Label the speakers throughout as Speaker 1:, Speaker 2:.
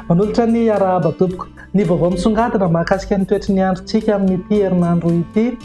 Speaker 1: Manolotra ny arahaba tompoko. Ny vaovao misongadina mahakasika ny toetry ny androntsika amin'ity herinandro ity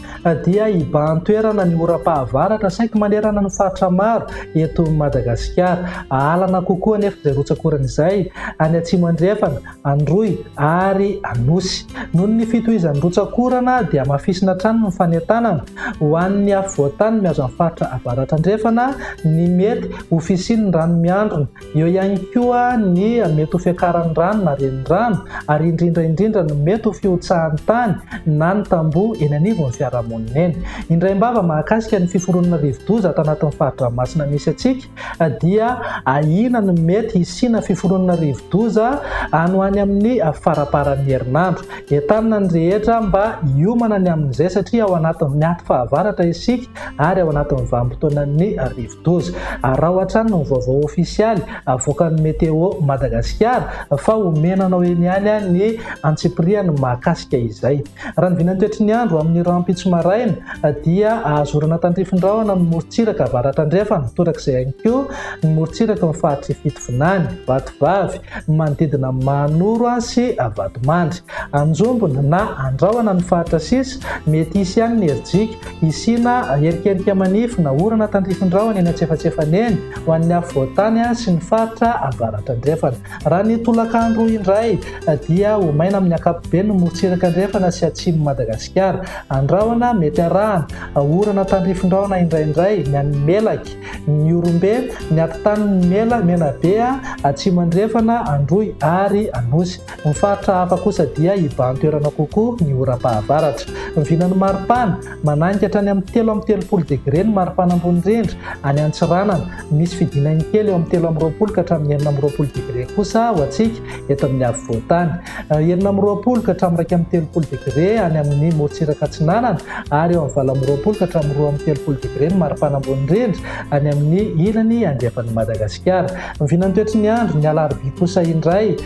Speaker 1: dia ibahan-toerana ny oram-pahavaratra saika manerana ny faritra maro eto Madagasikara. Alana kokoa nefa izay rotsakoran'izay any Atsimo andrefana, Androy ary Anosy. Noho ny fitohizan'ny rotsakorana dia mafisina trano ny fanentanana ho an'ny afovoantany miazo amin'ny faritra avaratra andrefana ny mety ho fisian'ny rano miandrona. Eo ihany koa ny mety ho fiakaran'ny rano na renirano ary indrindra no mety ho fiotsahan'ny tany na ny tamboho eny anivon'ny fiarahamonina eny. Indray-mbava mahakasika ny fiforonana rivo-doza ato anatin'ny fahadra-masina misy antsika dia ahina no mety hisiana fiforonana rivo-doza ano any amin'ny faraparan'ny herinandro. Entanina ny rehetra mba hiomana ny amin'izay satria ao anatin'ny aty fahavaratra isika ary ao anatin'ny vanim-potoanan'ny rivo-doza. Raha ohatra ny vaovao ofisialy avoakan'ny Meteo Madagasikara fa omenanao eny ihany ny antsipiriany mahakasika izay. Raha ny vinany toetry ny andro amin'ny rampitso maraina dia ahazorana tandrifin-drahona ny morontsiraka avaratra andrefana, torak'izay ihany koa ny morontsiraka ny fahatry fitovinany, vatovavy, manodidina manoro sy vatomandry. Anjombona na andrahona ny faritra sisa mety hisy ihany ny herijika hisiana erikerika manify na orana tandrifin-drahona eny antsefatsefana eny ho an'ny afovoantany sy ny faritra avaratra andrefana. Raha ny tolakandro indray dia ho maina amin'ny ankapobeny ny morontsiraka andrefana sy atsimo Madagasikara. Andrahona mety arahana, orana tandrifin-drahona indraindray ny an'ny Melaky, ny Orombe, ny atitany ny Menabe, Atsimo andrefana, Androy ary Anosy. Ny faritra hafa kosa dia ibahan-toerana kokoa ny oram-pahavaratra. Ny vinan'ny maripana mananika hatrany amin'ny 3-telopolo degré ny maripana ambony rindra any Antsiranana. Misy fidinany kely eo amin'ny 3-20 ka hatramin'ny 4-20 degré kosa ho antsika eto amin'ny afovoantany. 4-20 ka hatramin'ny 30 degré any amin'ny morontsiraka Atsinanana ary eo amin'ny 20 ka hatramin'ny 30 degré ny maripana ambony rindra any amin'ny ilany andrefan'ny Madagasikara. Ny vinan'ny toetry ny andro ny alarobia kosa indray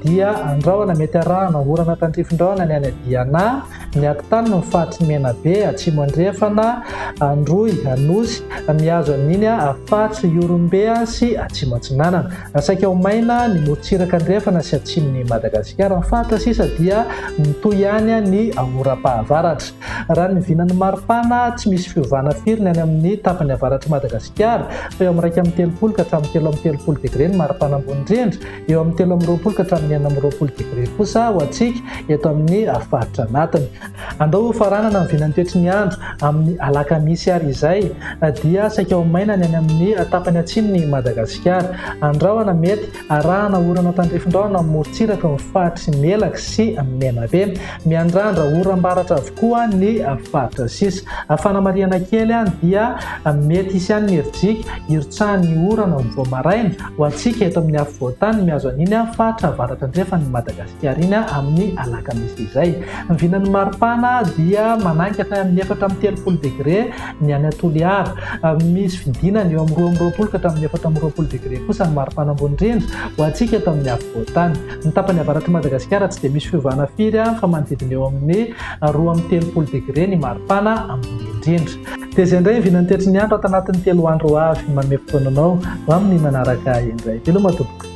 Speaker 1: dia andrahona mety arahana, orana tandrifin-drahona ny any Diana, ny atitany ny fahatry Menabe, Atsimo andrefana, Androy, Anosy, mihazo an'iny fahatry Orombe sy Atsimo Atsinanana. Saika ho maina ny morontsiraka andrefana sy atsimon'ny Madagasikara. Ny faritra sisa dia mitohy ihany ny oram-pahavaratra. Raha ny vinan'ny maripana tsy misy fiovana firy ny any amin'ny tapany avaratra Madagasikara fa eo amin'ny 30 ka hatramin'ny 30 degré ny maripana ambony rindra, eo amin'ny 30 ka hatramin'ny 40 degré kosa ho antsika eto amin'ny faritra anatiny. Andao faranana ny vinan'ny toetry ny andro amin'ny alakamisy ary izay dia saika ho maina ny any amin'ny tapany atsimony Madagasikara. Andrahona mety arahana, orana tandrifin-drahona amin'ny morontsiraka ny fahatry Melaky sy Menabe. Miandrandra oram-baratra avokoa ny faritra sisa. Fanamariana kely dia mety hisy ihany ny herijika hirotsahan'ny orana ny vao maraina ho antsika eto amin'ny afovoantany mihazo an'iny faritra avaratra andrefan'ny Madagasikara iny amin'ny alakamisy izay. Ny vinan'ny maripana dia mananika hatrany amin'ny 4-30 degré ny any Toliara. Misy fidinany eo amin'ny 2-20 ka hatramin'ny 4-20 degré kosa ny maripana ambony rindra ho antsika eto amin'ny afovoantany. Ny tapany avaratra Madagasikara tsy dia misy fiovana firy fa manodidina eo amin'ny 2-30 degré ny maripana ambony rindra. Dia izay indray vinan'ny toetry ny andro ato anatin'ny 3 andro avy manome fotoananao ho amin'ny manaraka indray. Veloma tompoko.